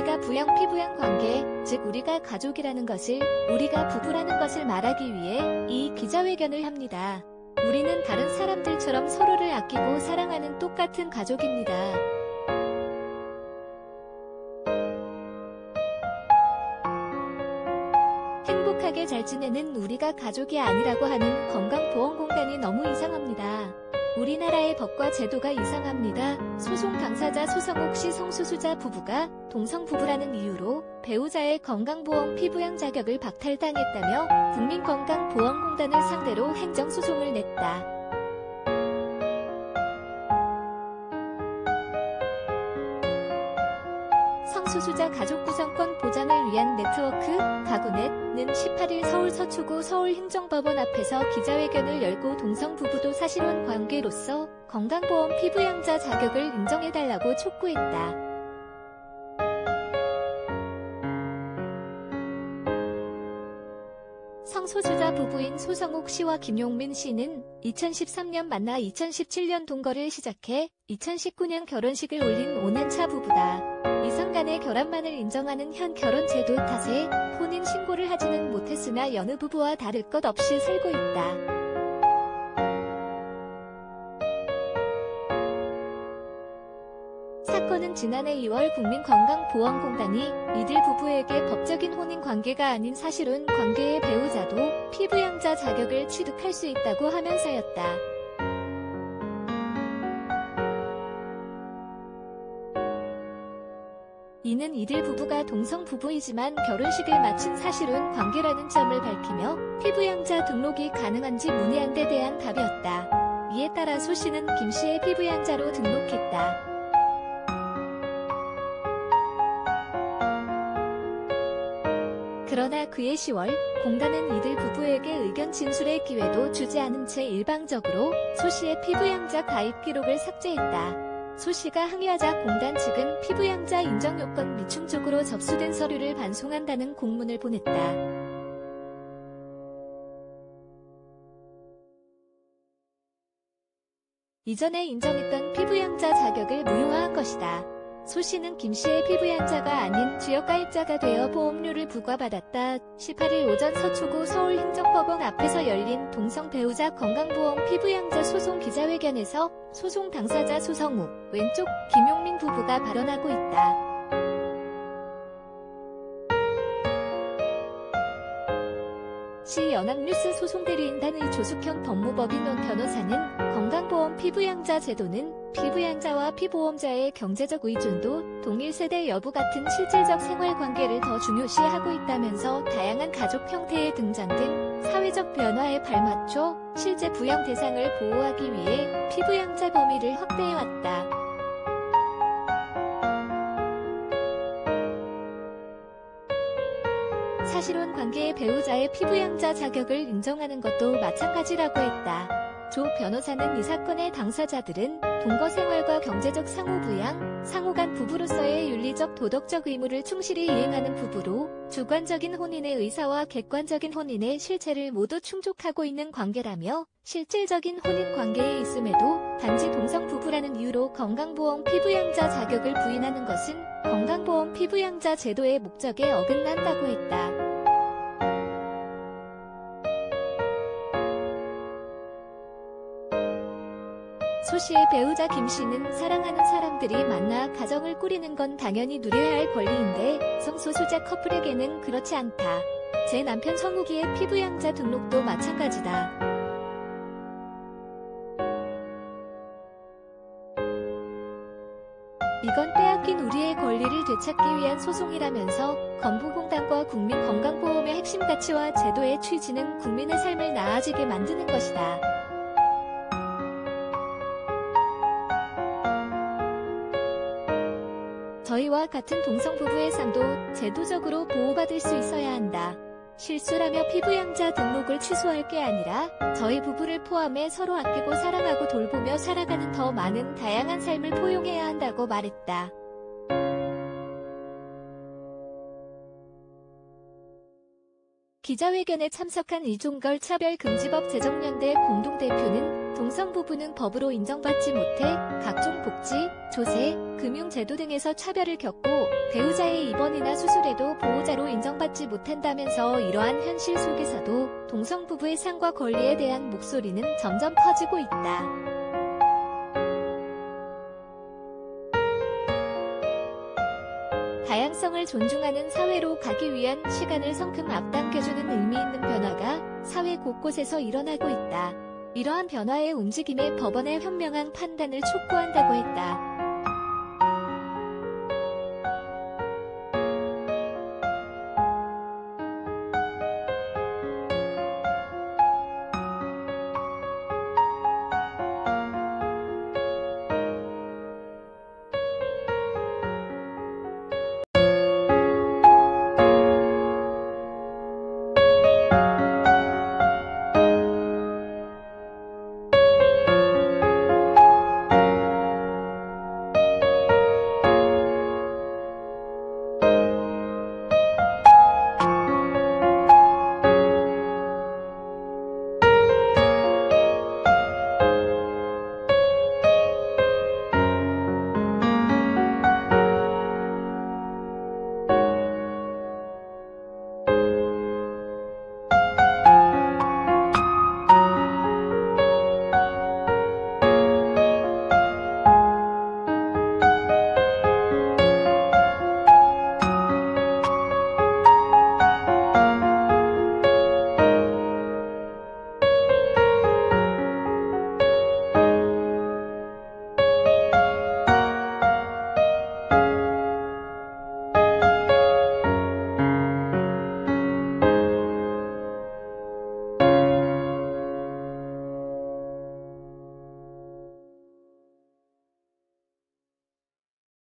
우리가 부양 피부양 관계, 즉 우리가 가족이라는 것을, 우리가 부부라는 것을 말하기 위해 이 기자회견을 합니다. 우리는 다른 사람들처럼 서로를 아끼고 사랑하는 똑같은 가족입니다. 행복하게 잘 지내는 우리가 가족이 아니라고 하는 건강보험공단이 너무 이상합니다. 우리나라의 법과 제도가 이상합니다. 소송 당사자 소성욱 씨 성소수자 부부가 동성부부라는 이유로 배우자의 건강보험 피부양 자격을 박탈당했다며 국민건강보험공단을 상대로 행정소송을 냈다. 성소수자 가족 구성권 보장을 위한 네트워크 가구넷은 18일 서울 서초구 서울행정법원 앞에서 기자회견을 열고 동성부부도 사실혼 관계로서 건강보험 피부양자 자격을 인정해달라고 촉구했다. 성소수자 부부인 소성욱 씨와 김용민 씨는 2013년 만나 2017년 동거를 시작해 2019년 결혼식을 올린 5년차 부부다. 이성 간의 결합만을 인정하는 현 결혼 제도 탓에 혼인 신고를 하지는 못했으나 여느 부부와 다를 것 없이 살고 있다. 사건은 지난해 2월 국민건강보험공단이 이들 부부에게 법적인 혼인 관계가 아닌 사실혼 관계의 배우자도 피부양자 자격을 취득할 수 있다고 하면서였다. 이는 이들 부부가 동성부부이지만 결혼식을 마친 사실혼 관계라는 점을 밝히며 피부양자 등록이 가능한지 문의한 데 대한 답이었다. 이에 따라 소 씨는 김 씨의 피부양자로 등록했다. 그러나 그해 10월 공단은 이들 부부에게 의견 진술의 기회도 주지 않은 채 일방적으로 소 씨의 피부양자 가입 기록을 삭제했다. 소 씨가 항의하자 공단 측은 피부양자 인정 요건 미충족으로 접수된 서류를 반송한다는 공문을 보냈다. 이전에 인정했던 피부양자 자격을 무효화한 것이다. 소 씨는 김 씨의 피부양자가 아닌 지역가입자가 되어 보험료를 부과받았다. 18일 오전 서초구 서울행정법원 앞에서 열린 동성 배우자 건강보험 피부양자 소송 기자회견에서 소송 당사자 소성욱, 왼쪽 김용민 부부가 발언하고 있다. 시 연합뉴스 소송대리인단의 조숙현 법무법인원 변호사는 건강보험 피부양자 제도는 피부양자와 피보험자의 경제적 의존도, 동일세대 여부 같은 실질적 생활관계를 더 중요시하고 있다면서 다양한 가족 형태의 등장 등 사회적 변화에 발맞춰 실제 부양 대상을 보호하기 위해 피부양자 범위를 확대해왔다. 사실혼 관계의 배우자의 피부양자 자격을 인정하는 것도 마찬가지라고 했다. 조 변호사는 이 사건의 당사자들은 동거 생활과 경제적 상호부양, 상호간 부부로서의 윤리적 도덕적 의무를 충실히 이행하는 부부로 주관적인 혼인의 의사와 객관적인 혼인의 실체를 모두 충족하고 있는 관계라며 실질적인 혼인 관계에 있음에도 단지 동성 부부라는 이유로 건강보험 피부양자 자격을 부인하는 것은 건강보험 피부양자 제도의 목적에 어긋난다고 했다. 소 씨의 배우자 김 씨는 사랑하는 사람들이 만나 가정을 꾸리는 건 당연히 누려야 할 권리인데 성소수자 커플에게는 그렇지 않다. 제 남편 성욱이의 피부양자 등록도 마찬가지다. 이건 빼앗긴 우리의 권리를 되찾기 위한 소송이라면서 건보공단과 국민건강보험의 핵심 가치와 제도의 취지는 국민의 삶을 나아지게 만드는 것이다. 저희와 같은 동성부부의 삶도 제도적으로 보호받을 수 있어야 한다. 실수라며 피부양자 등록을 취소할 게 아니라 저희 부부를 포함해 서로 아끼고 사랑하고 돌보며 살아가는 더 많은 다양한 삶을 포용해야 한다고 말했다. 기자회견에 참석한 이종걸 차별금지법 제정연대 공동대표는 동성 부부는 법으로 인정받지 못해 각종 복지, 조세, 금융제도 등에서 차별을 겪고 배우자의 입원이나 수술에도 보호자로 인정받지 못한다면서 이러한 현실 속에서도 동성 부부의 상과 권리에 대한 목소리는 점점 커지고 있다. 다양성을 존중하는 사회로 가기 위한 시간을 성큼 앞당겨주는 의미 있는 변화가 사회 곳곳에서 일어나고 있다. 이러한 변화의 움직임에 법원의 현명한 판단을 촉구한다고 했다.